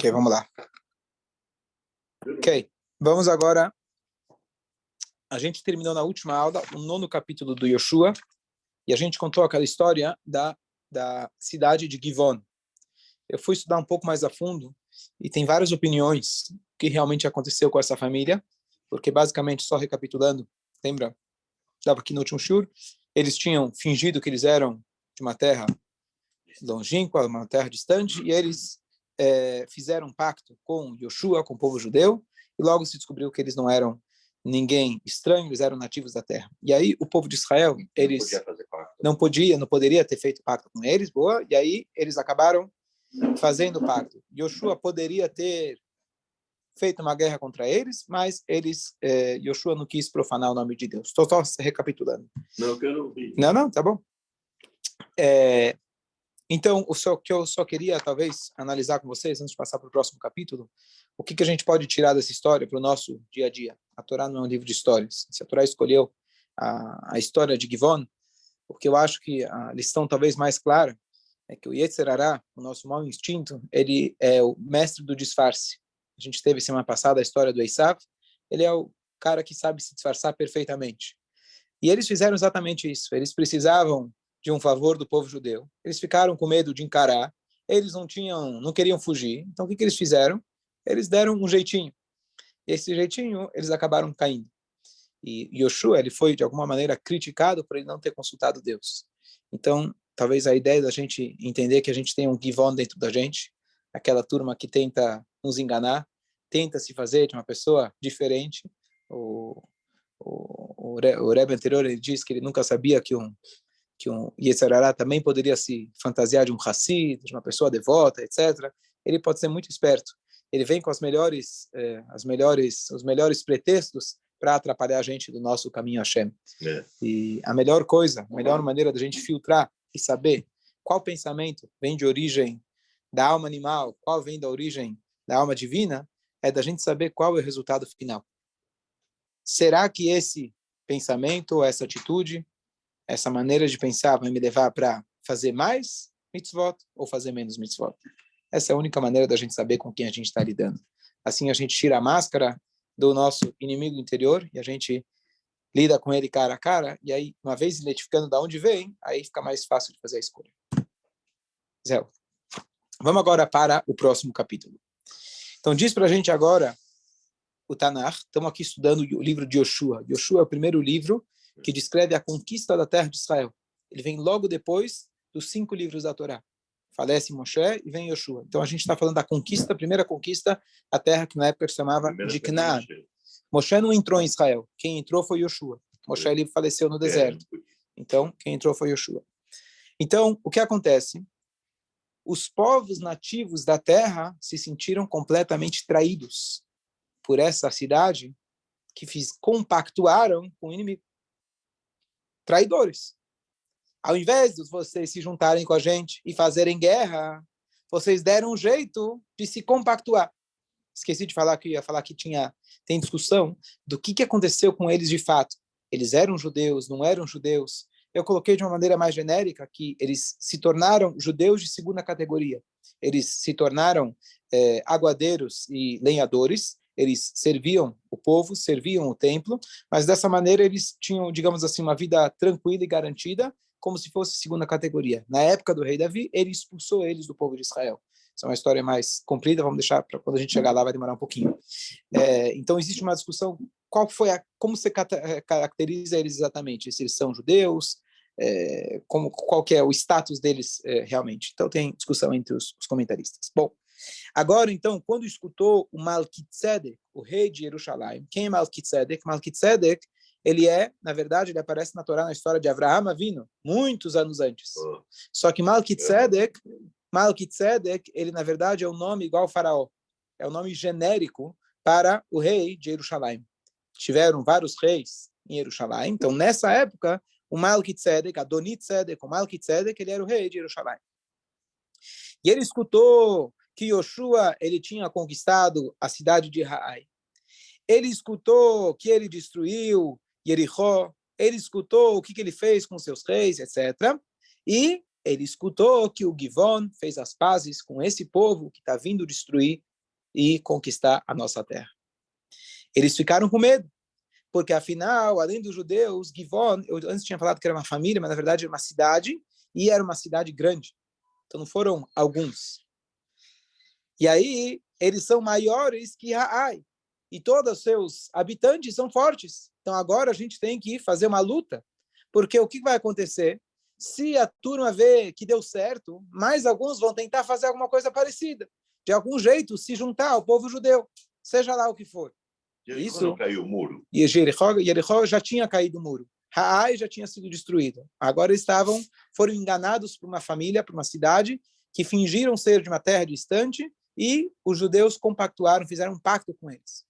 Ok, vamos lá. Ok, vamos agora. A gente terminou na última aula o 9º capítulo do Yoshua e a gente contou aquela história da cidade de Givon. Eu fui estudar um pouco mais a fundo e tem várias opiniões do que realmente aconteceu com essa família, porque basicamente, só recapitulando, lembra? Estava aqui no último shur, eles tinham fingido que eles eram de uma terra longínqua, uma terra distante, e eles fizeram um pacto com Yoshua, com o povo judeu, e logo se descobriu que eles não eram ninguém estranho, eles eram nativos da terra. E aí o povo de Israel, eles não poderia ter feito pacto com eles, boa, e aí eles acabaram fazendo pacto. Yoshua poderia ter feito uma guerra contra eles, mas Yoshua não quis profanar o nome de Deus. Estou só recapitulando. Não, que eu não vi. Não, tá bom. Então, o que eu só queria, talvez, analisar com vocês, antes de passar para o próximo capítulo, o que a gente pode tirar dessa história para o nosso dia a dia. A Torá não é um livro de histórias. Se a Torá escolheu a história de Givon, porque eu acho que a lição talvez mais clara é que o Yetzer Hará, o nosso mau instinto, ele é o mestre do disfarce. A gente teve semana passada a história do Esav, ele é o cara que sabe se disfarçar perfeitamente. E eles fizeram exatamente isso. Eles precisavam de um favor do povo judeu. Eles ficaram com medo de encarar. Eles não queriam fugir. Então, o que eles fizeram? Eles deram um jeitinho. Esse jeitinho, eles acabaram caindo. E Yoshua, ele foi, de alguma maneira, criticado por ele não ter consultado Deus. Então, talvez a ideia da gente entender que a gente tem um Givon dentro da gente, aquela turma que tenta nos enganar, tenta se fazer de uma pessoa diferente. O Rebbe anterior, ele diz que ele nunca sabia que um Yetzer Hará também poderia se fantasiar de um Hassid, de uma pessoa devota, etc. Ele pode ser muito esperto. Ele vem com os melhores pretextos para atrapalhar a gente do nosso caminho Hashem. E a melhor maneira da gente filtrar e saber qual pensamento vem de origem da alma animal, qual vem da origem da alma divina, é da gente saber qual é o resultado final. Será que esse pensamento, essa atitude, essa maneira de pensar vai me levar para fazer mais mitzvot ou fazer menos mitzvot? Essa é a única maneira da gente saber com quem a gente está lidando. Assim a gente tira a máscara do nosso inimigo interior e a gente lida com ele cara a cara, e aí, uma vez identificando de onde vem, aí fica mais fácil de fazer a escolha. Zé, vamos agora para o próximo capítulo. Então diz para a gente agora o Tanakh. Estamos aqui estudando o livro de Yoshua. Yoshua é o primeiro livro que descreve a conquista da terra de Israel. Ele vem logo depois dos 5 livros da Torá. Falece Moshe e vem Yoshua. Então a gente está falando da conquista, a primeira conquista, a terra que na época se chamava de Canaã. Moshe não entrou em Israel. Quem entrou foi Yoshua. Moshe ele faleceu no deserto. Então quem entrou foi Yoshua. Então o que acontece? Os povos nativos da terra se sentiram completamente traídos por essa cidade que compactuaram com o inimigo. Traidores. Ao invés de vocês se juntarem com a gente e fazerem guerra, vocês deram um jeito de se compactuar. Esqueci de falar que ia falar que tem discussão do que aconteceu com eles de fato. Eles eram judeus, não eram judeus? Eu coloquei de uma maneira mais genérica que eles se tornaram judeus de segunda categoria. Eles se tornaram aguadeiros e lenhadores. Eles serviam o povo, serviam o templo, mas dessa maneira eles tinham, digamos assim, uma vida tranquila e garantida, como se fosse segunda categoria. Na época do rei Davi, ele expulsou eles do povo de Israel. Essa é uma história mais comprida, vamos deixar para quando a gente chegar lá, vai demorar um pouquinho. Então existe uma discussão, como você caracteriza eles exatamente? Se eles são judeus, qual que é o status deles realmente? Então tem discussão entre os comentaristas. Bom, agora, então, quando escutou o Malkitzedek, o rei de Jerusalém, quem é Malkitzedek? Malkitzedek, na verdade, ele aparece na Torá na história de Avraham Avinu, muitos anos antes. Só que Malkitzedek, ele, na verdade, é um nome igual ao faraó. É um nome genérico para o rei de Jerusalém. Tiveram vários reis em Jerusalém. Então, nessa época, o Malkitzedek, Adonitzedek, o Malkitzedek, ele era o rei de Jerusalém. E ele escutou que Yoshua ele tinha conquistado a cidade de Ai. Ele escutou que ele destruiu Jericó. Ele escutou o que ele fez com seus reis, etc. E ele escutou que o Givon fez as pazes com esse povo que está vindo destruir e conquistar a nossa terra. Eles ficaram com medo, porque afinal, além dos judeus, Givon, eu antes tinha falado que era uma família, mas na verdade era uma cidade, e era uma cidade grande. Então não foram alguns. E aí, eles são maiores que Raai. E todos os seus habitantes são fortes. Então agora a gente tem que fazer uma luta. Porque o que vai acontecer? Se a turma vê que deu certo, mais alguns vão tentar fazer alguma coisa parecida. De algum jeito, se juntar ao povo judeu. Seja lá o que for. Jericó não caiu o muro. E Jericó já tinha caído o muro. Raai já tinha sido destruído. Agora foram enganados por uma família, por uma cidade, que fingiram ser de uma terra distante, e os judeus compactuaram, fizeram um pacto com eles.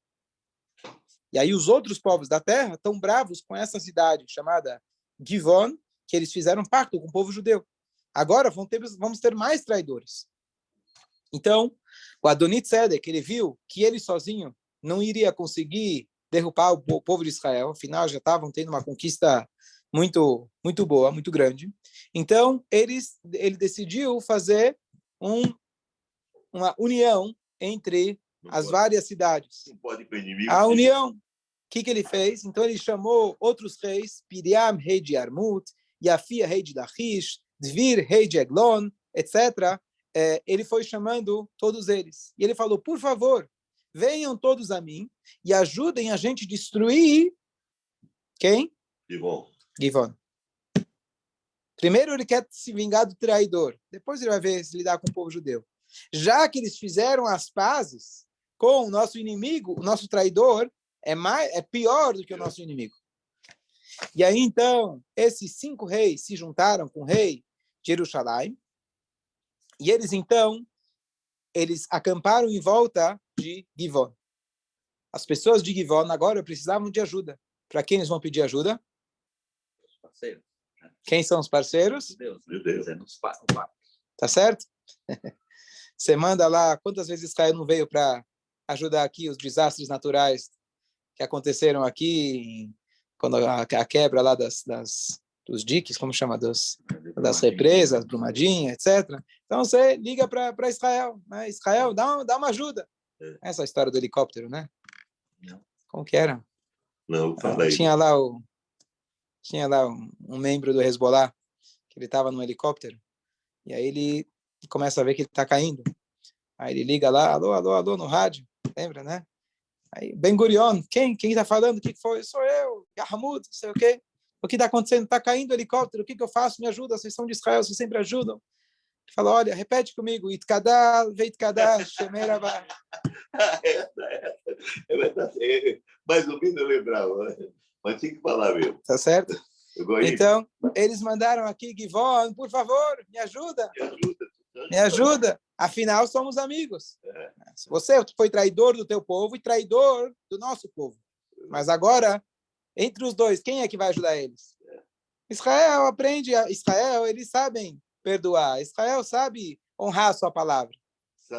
E aí os outros povos da terra estão bravos com essa cidade chamada Givon, que eles fizeram um pacto com o povo judeu. Agora vamos ter mais traidores. Então, o Adoni-Tzedek, ele viu que ele sozinho não iria conseguir derrubar o povo de Israel, afinal já estavam tendo uma conquista muito, muito boa, muito grande. Então, ele decidiu fazer uma união entre as várias cidades. Não pode ir para o inimigo. A união. O que ele fez? Então, ele chamou outros reis, Piriam, rei de Armut, Yafia, rei de Lachish, Dvir, rei de Eglon, etc. Ele foi chamando todos eles. E ele falou, por favor, venham todos a mim e ajudem a gente a destruir quem? Givon. Primeiro ele quer se vingar do traidor. Depois ele vai ver se lidar com o povo judeu. Já que eles fizeram as pazes com o nosso inimigo, o nosso traidor é pior do que o nosso inimigo. E aí, então, esses 5 reis se juntaram com o rei de Jerusalém, e eles acamparam em volta de Givon. As pessoas de Givon agora precisavam de ajuda. Para quem eles vão pedir ajuda? Os parceiros. Quem são os parceiros? Meu Deus. Tá certo? Você manda lá, quantas vezes Israel não veio para ajudar aqui os desastres naturais que aconteceram aqui, quando a quebra lá dos diques, como chama? Das represas, Brumadinho, etc. Então você liga para Israel, né? Israel, dá uma ajuda. Essa é a história do helicóptero, né? Não. Como que era? Não, fala aí. Tinha lá um membro do Hezbollah, que ele estava num helicóptero, e aí ele começa a ver que ele está caindo. Aí ele liga lá, alô, alô, alô, no rádio, lembra, né? Aí, Ben Gurion, quem está falando? O que foi? Sou eu, Yahmud, não sei o quê. O que está acontecendo? Está caindo o helicóptero, o que eu faço? Me ajuda, vocês são de Israel, vocês sempre ajudam. Ele fala, olha, repete comigo, Itkadal, Veitkadal, Shemerabá. É verdade, mais ou menos eu lembrava, mas tinha que falar mesmo. Tá certo? Então, eles mandaram aqui, Givon, por favor, me ajuda. Me ajuda. Afinal, somos amigos. Você foi traidor do teu povo e traidor do nosso povo. Mas agora, entre os dois, quem é que vai ajudar eles? Israel Israel, eles sabem perdoar. Israel sabe honrar a sua palavra.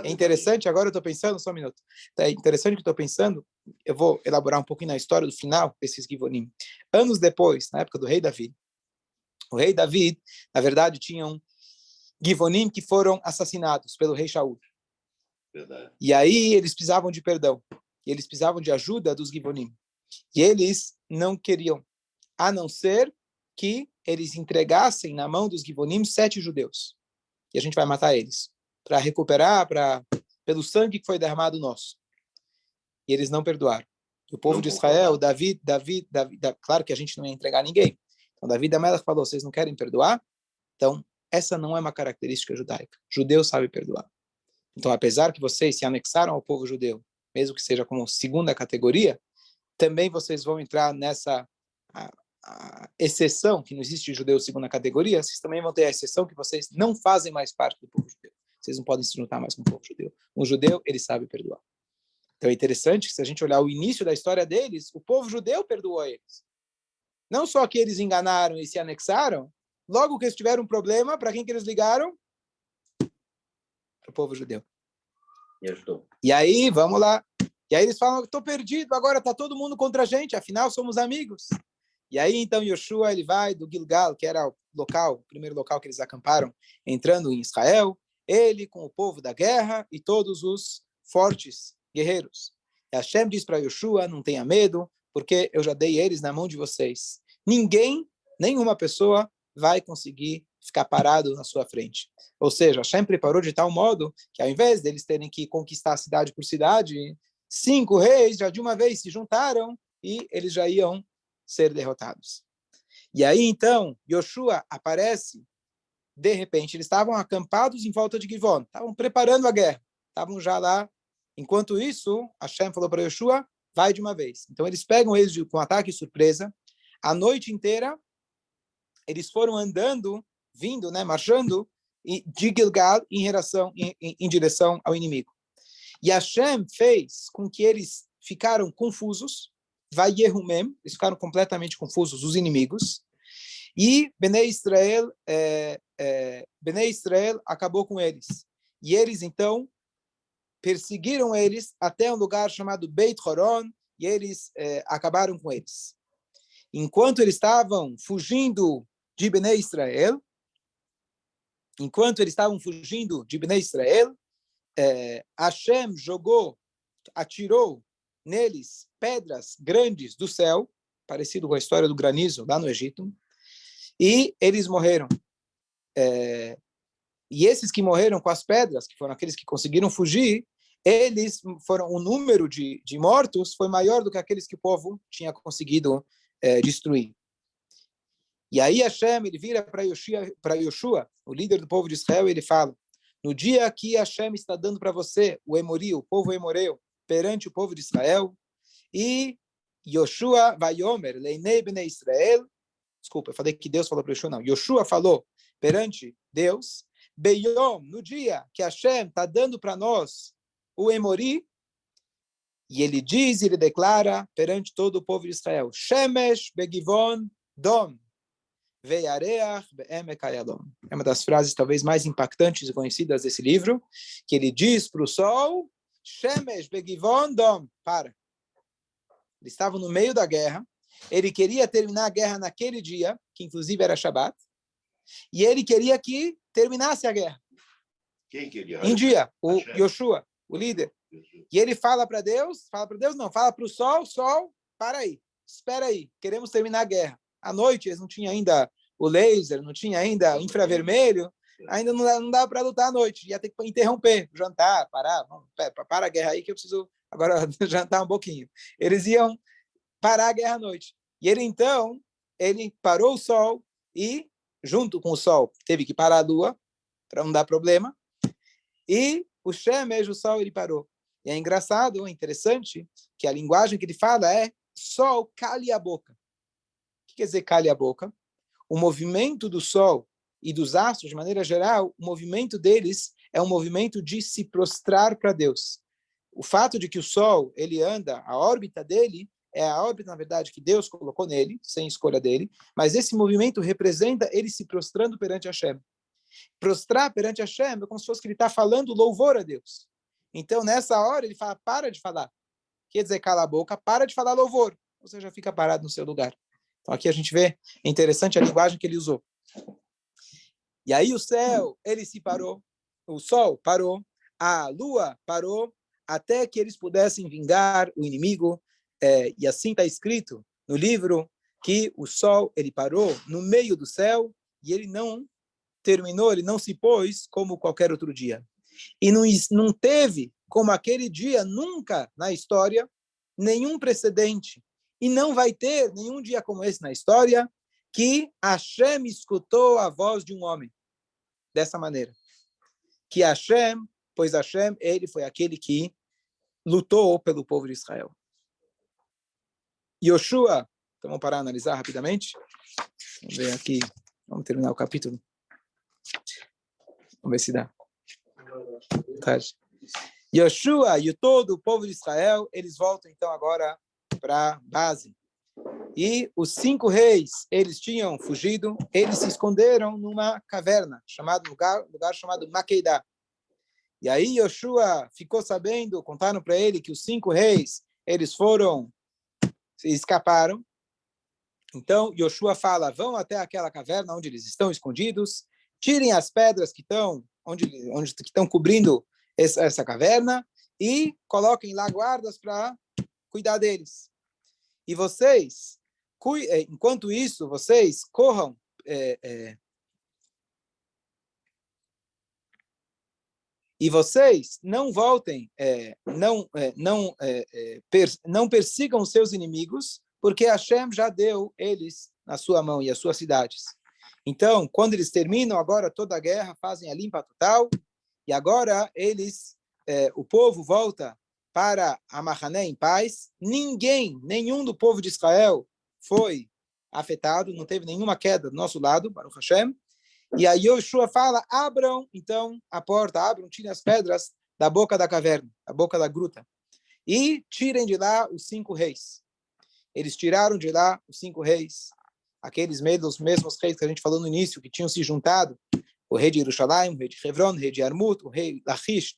É interessante, agora eu estou pensando, só um minuto. É interessante que eu estou pensando, eu vou elaborar um pouquinho na história do final desses Givonim. Anos depois, na época do rei Davi, o rei Davi, na verdade, tinham Givonim que foram assassinados pelo rei Shaul. Verdade. E aí eles precisavam de perdão. E eles precisavam de ajuda dos Givonim. E eles não queriam, a não ser que eles entregassem na mão dos Givonim 7 judeus. E a gente vai matar eles, para recuperar pelo sangue que foi derramado nosso. E eles não perdoaram. O povo de Israel, Davi, claro que a gente não ia entregar ninguém. Então Davi da Melech falou, vocês não querem perdoar? Então, essa não é uma característica judaica. Judeu sabe perdoar. Então, apesar que vocês se anexaram ao povo judeu, mesmo que seja como segunda categoria, também vocês vão entrar nessa a exceção, que não existe judeu segunda categoria, vocês também vão ter a exceção que vocês não fazem mais parte do povo judeu. Vocês não podem se juntar mais com o povo judeu. Um judeu, ele sabe perdoar. Então é interessante que se a gente olhar o início da história deles, o povo judeu perdoou eles. Não só que eles enganaram e se anexaram, logo que eles tiveram um problema, para quem que eles ligaram? Para o povo judeu. E ajudou. E aí, vamos lá. E aí eles falam, estou perdido, agora está todo mundo contra a gente, afinal somos amigos. E aí, então, Yoshua, ele vai do Gilgal, que era o primeiro local que eles acamparam, entrando em Israel, ele com o povo da guerra e todos os fortes guerreiros. E Hashem diz para Yoshua, não tenha medo, porque eu já dei eles na mão de vocês. Nenhuma pessoa vai conseguir ficar parado na sua frente. Ou seja, Hashem preparou de tal modo que ao invés deles terem que conquistar cidade por cidade, 5 reis já de uma vez se juntaram e eles já iam ser derrotados. E aí então, Yoshua aparece, de repente, eles estavam acampados em volta de Givon, estavam preparando a guerra, estavam já lá. Enquanto isso, Hashem falou para Yoshua, vai de uma vez. Então eles pegam eles com ataque surpresa, a noite inteira, eles foram andando, vindo, marchando de Gilgal em direção ao inimigo. E Hashem fez com que eles ficaram confusos, eles ficaram completamente confusos, os inimigos, e Bnei Israel acabou com eles. E eles, então, perseguiram eles até um lugar chamado Beit Horon, e eles acabaram com eles. Enquanto eles estavam fugindo de Bnei Israel, Hashem atirou neles pedras grandes do céu, parecido com a história do granizo lá no Egito, e eles morreram. E esses que morreram com as pedras, que foram aqueles que conseguiram fugir, o número de mortos foi maior do que aqueles que o povo tinha conseguido destruir. E aí Hashem, ele vira para Yoshua, o líder do povo de Israel, e ele fala, no dia que Hashem está dando para você, o Emori, o povo Emoreu, perante o povo de Israel, e Yoshua vayomer leinei bnei Israel, desculpa, eu falei que Deus falou para Yoshua, não, Yoshua falou perante Deus, Beyom, no dia que Hashem está dando para nós o Emori, e ele diz, ele declara perante todo o povo de Israel, Shemesh begivon dom, veiareach be'emek hayalon. É uma das frases talvez mais impactantes e conhecidas desse livro, que ele diz para o sol, Shemesh begivon dom, para. Eles estavam no meio da guerra, ele queria terminar a guerra naquele dia, que inclusive era Shabat, e ele queria que terminasse a guerra. Quem queria? Em dia, o Yoshua, o líder. E ele fala para Deus, fala para o sol, para aí, espera aí, queremos terminar a guerra. À noite, eles não tinham ainda o laser, não tinha ainda o infravermelho, ainda não dava para lutar à noite, ia ter que interromper, jantar, parar, para a guerra aí que eu preciso agora jantar um pouquinho. Eles iam parar a guerra à noite. E ele parou o sol e, junto com o sol, teve que parar a lua, para não dar problema, e o Shemesh, o sol, ele parou. E é engraçado, interessante, que a linguagem que ele fala é sol, cale a boca. O que quer dizer cale a boca? O movimento do sol e dos astros, de maneira geral, o movimento deles é um movimento de se prostrar para Deus. O fato de que o sol, ele anda, a órbita dele, é a órbita, na verdade, que Deus colocou nele, sem escolha dele, mas esse movimento representa ele se prostrando perante Hashem. Prostrar perante Hashem é como se fosse que ele está falando louvor a Deus. Então, nessa hora, ele fala, para de falar. Quer dizer, cala a boca, para de falar louvor. Você já fica parado no seu lugar. Então, aqui a gente vê, é interessante a linguagem que ele usou. E aí o céu, ele se parou, o sol parou, a lua parou, até que eles pudessem vingar o inimigo. E assim está escrito no livro que o sol, ele parou no meio do céu e ele não terminou, ele não se pôs como qualquer outro dia. E não teve, como aquele dia, nunca na história, nenhum precedente. E não vai ter nenhum dia como esse na história que Hashem escutou a voz de um homem. Dessa maneira. Que pois Hashem, ele foi aquele que lutou pelo povo de Israel. Yoshua, então vamos parar a analisar rapidamente. Vamos ver aqui, vamos terminar o capítulo. Vamos ver se dá. Yoshua e todo o povo de Israel, eles voltam então agora para a base. E os 5 reis, eles tinham fugido, eles se esconderam numa caverna, lugar chamado Maquedá. E aí Yoshua ficou sabendo, contaram para ele que os 5 reis, eles escaparam. Então Yoshua fala, vão até aquela caverna onde eles estão escondidos, tirem as pedras que estão onde estão cobrindo essa caverna e coloquem lá guardas para cuidar deles. E vocês, enquanto isso, vocês corram e vocês não voltem, não persigam os seus inimigos, porque Hashem já deu eles na sua mão e as suas cidades. Então, quando eles terminam agora toda a guerra, fazem a limpa total, e agora o povo volta para a Mahané em paz. Nenhum do povo de Israel foi afetado, não teve nenhuma queda do nosso lado, Baruch Hashem. E aí Yoshua fala, abram então a porta, tirem as pedras da boca da caverna, da boca da gruta, e tirem de lá os 5 reis. Eles tiraram de lá os 5 reis, aqueles mesmos reis que a gente falou no início, que tinham se juntado, o rei de Jerusalém, o rei de Hebron, o rei de Armut, o rei Lachish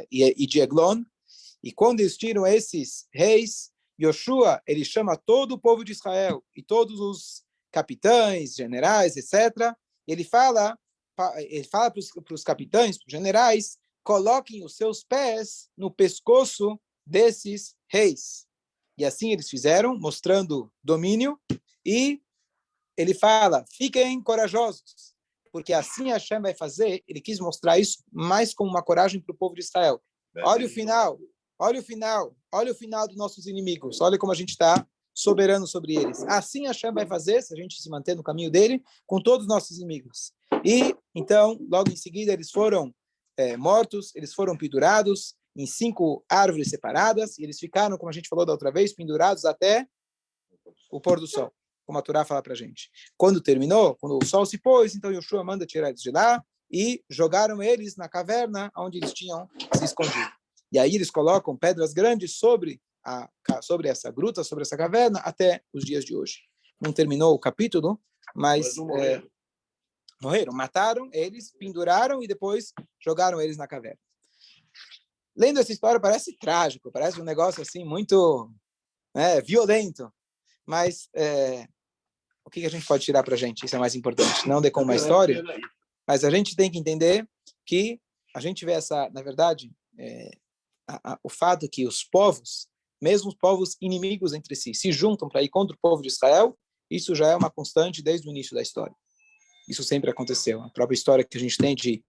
e de Eglon. E quando eles tiram esses reis, Yoshua, ele chama todo o povo de Israel e todos os capitães, generais, etc. Ele fala para os capitães, para os generais, coloquem os seus pés no pescoço desses reis. E assim eles fizeram, mostrando domínio, e ele fala, fiquem corajosos, porque assim Hashem vai fazer. Ele quis mostrar isso mais como uma coragem para o povo de Israel. Olha o final dos nossos inimigos, olha como a gente está soberano sobre eles. Assim Hashem vai fazer, se a gente se manter no caminho dele, com todos os nossos inimigos. E, então, logo em seguida, eles foram mortos, eles foram pendurados em 5 árvores separadas, e eles ficaram, como a gente falou da outra vez, pendurados até o pôr do sol, como a Torá fala para a gente. Quando terminou, quando o sol se pôs, então Yoshua manda tirar eles de lá, e jogaram eles na caverna onde eles tinham se escondido. E aí eles colocam pedras grandes sobre essa gruta, sobre essa caverna, até os dias de hoje. Não terminou o capítulo, mas morreram, mataram eles, penduraram e depois jogaram eles na caverna. Lendo essa história parece trágico, parece um negócio assim muito violento, mas o que a gente pode tirar para a gente? Isso é mais importante. Não de como uma história, mas a gente tem que entender que a gente vê na verdade, o fato que os povos, mesmo os povos inimigos entre si, se juntam para ir contra o povo de Israel, isso já é uma constante desde o início da história. Isso sempre aconteceu. A própria história que a gente tem de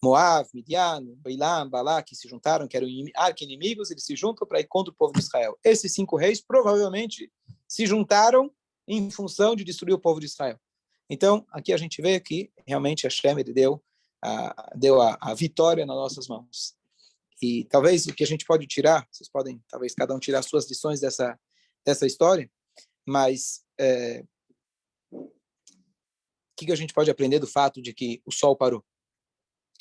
Moab, Midian, Bailam, Balá, que se juntaram, que eram arqui-inimigos, eles se juntam para ir contra o povo de Israel. Esses 5 reis provavelmente se juntaram em função de destruir o povo de Israel. Então, aqui a gente vê que realmente Hashem ele deu a vitória nas nossas mãos. E talvez o que a gente pode tirar, vocês podem, talvez cada um tirar as suas lições dessa história, mas o que a gente pode aprender do fato de que o sol parou? O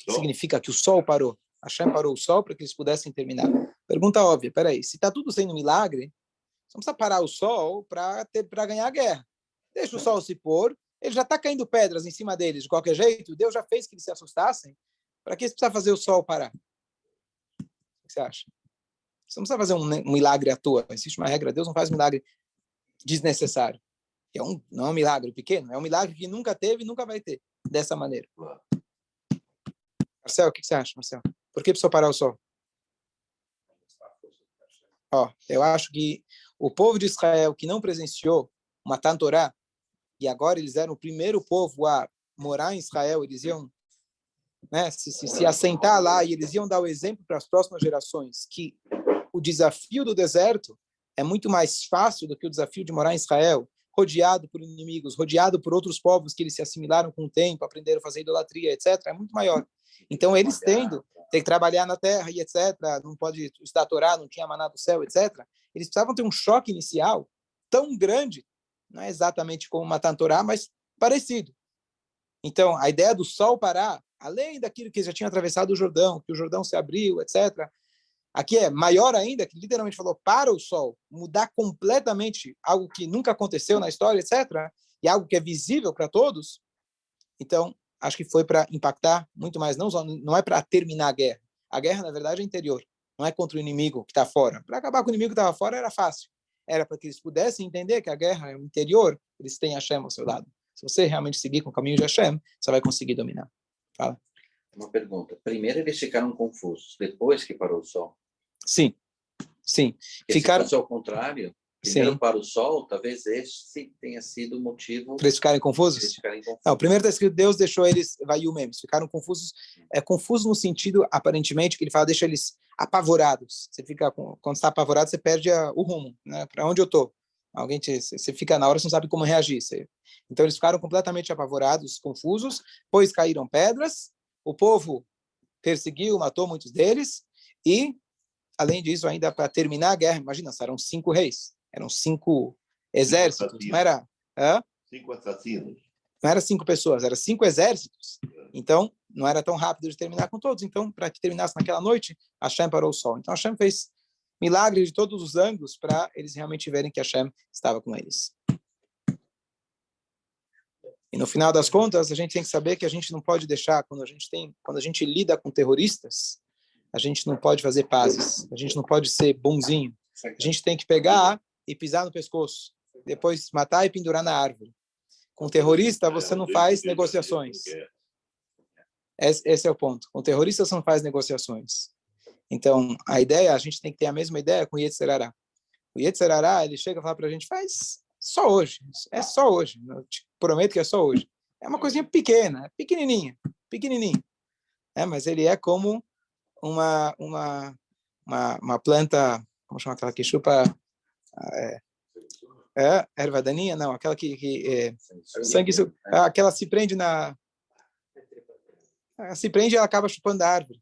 que significa que o sol parou? Hashem parou o sol para que eles pudessem terminar. Pergunta óbvia, peraí, se está tudo sendo milagre, você não precisa parar o sol para ganhar a guerra. Deixa o sol se pôr, ele já está caindo pedras em cima deles de qualquer jeito, Deus já fez que eles se assustassem, para que você precisa fazer o sol parar? O que você acha? Você não precisa fazer um milagre à toa. Existe uma regra, Deus não faz milagre desnecessário. Não é um milagre pequeno, é um milagre que nunca teve e nunca vai ter, dessa maneira. Marcel, o que você acha, Marcel? Por que precisou parar o sol? Eu acho que o povo de Israel que não presenciou Matan Torá, e agora eles eram o primeiro povo a morar em Israel, eles iam se assentar lá e eles iam dar o exemplo para as próximas gerações que o desafio do deserto é muito mais fácil do que o desafio de morar em Israel, rodeado por inimigos, rodeado por outros povos que eles se assimilaram com o tempo, aprenderam a fazer idolatria, etc., é muito maior. Então, eles tem que trabalhar na terra e etc., não pode estudar a Torá, não tinha maná do céu, etc., eles precisavam ter um choque inicial tão grande, não é exatamente como Matan Torá, mas parecido. Então, a ideia do sol parar, além daquilo que já tinha atravessado o Jordão, que o Jordão se abriu, etc., aqui é maior ainda, que literalmente falou para o sol, mudar completamente algo que nunca aconteceu na história, etc., e algo que é visível para todos. Então, acho que foi para impactar muito mais, não é para terminar a guerra. A guerra, na verdade, é interior, não é contra o inimigo que está fora. Para acabar com o inimigo que estava fora era fácil. Era para que eles pudessem entender que a guerra é o interior, eles têm Hashem ao seu lado. Se você realmente seguir com o caminho de Hashem, você vai conseguir dominar. Fala. Uma pergunta. Primeiro eles ficaram confusos, depois que parou o sol. Sim, sim. Porque Ficaram... se fosse ao contrário, primeiro Sim. para o sol, talvez esse tenha sido o motivo Para eles ficarem confusos? eles ficarem confusos. Não, primeiro está escrito, Deus deixou eles, eles ficaram confusos. É confuso no sentido, aparentemente, que ele fala, deixa eles apavorados. Você fica, quando está apavorado, você perde o rumo, né? Para onde eu estou? Você fica na hora, você não sabe como reagir. Então eles ficaram completamente apavorados, confusos, pois caíram pedras, o povo perseguiu, matou muitos deles, e, além disso, ainda para terminar a guerra, imagina, eram 5 reis, eram 5 exércitos, não era... 5 assassinos. Não era 5 pessoas, eram 5 exércitos. Então, não era tão rápido de terminar com todos. Então, para que terminasse naquela noite, Hashem parou o sol. Então, Hashem fez milagres de todos os ângulos para eles realmente verem que Hashem estava com eles. E no final das contas, a gente tem que saber que a gente não pode deixar, quando a gente lida com terroristas, a gente não pode fazer pazes, a gente não pode ser bonzinho. A gente tem que pegar e pisar no pescoço, depois matar e pendurar na árvore. Com terrorista, você não faz negociações. Esse é o ponto. Com terrorista, você não faz negociações. Então, a gente tem que ter a mesma ideia com o Yetzer Hara. O Yetzer Hara, ele chega a falar para a gente, faz só hoje. É só hoje. Eu te prometo que é só hoje. É uma coisinha pequena, pequenininha. Mas ele é como uma planta, como chama aquela que chupa... erva daninha? Não, aquela que sanguessuga. Aquela se prende se prende e ela acaba chupando a árvore.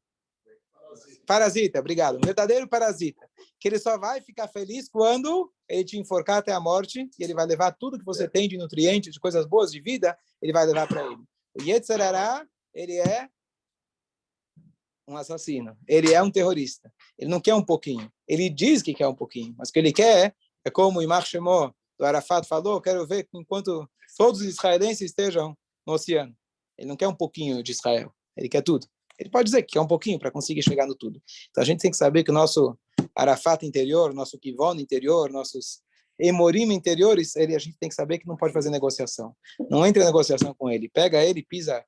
Parasita, obrigado. Um verdadeiro parasita. Que ele só vai ficar feliz quando ele te enforcar até a morte e ele vai levar tudo que você tem de nutrientes, de coisas boas de vida, ele vai levar para ele. O Yetzer Hara, ele é um assassino. Ele é um terrorista. Ele não quer um pouquinho. Ele diz que quer um pouquinho, mas o que ele quer é como o Imar Shemó do Arafat falou, quero ver enquanto todos os israelenses estejam no oceano. Ele não quer um pouquinho de Israel, ele quer tudo. Ele pode dizer que quer um pouquinho para conseguir chegar no tudo. Então a gente tem que saber que o nosso Arafat interior, nosso Kivon interior, nossos Emorim interiores, a gente tem que saber que não pode fazer negociação. Não entre em negociação com ele. Pega ele, pisa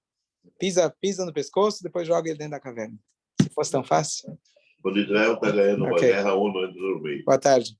no pescoço, depois joga ele dentro da caverna. Se fosse tão fácil. Quando Israel está ganhando uma guerra, a ONU entra no meio. Boa tarde.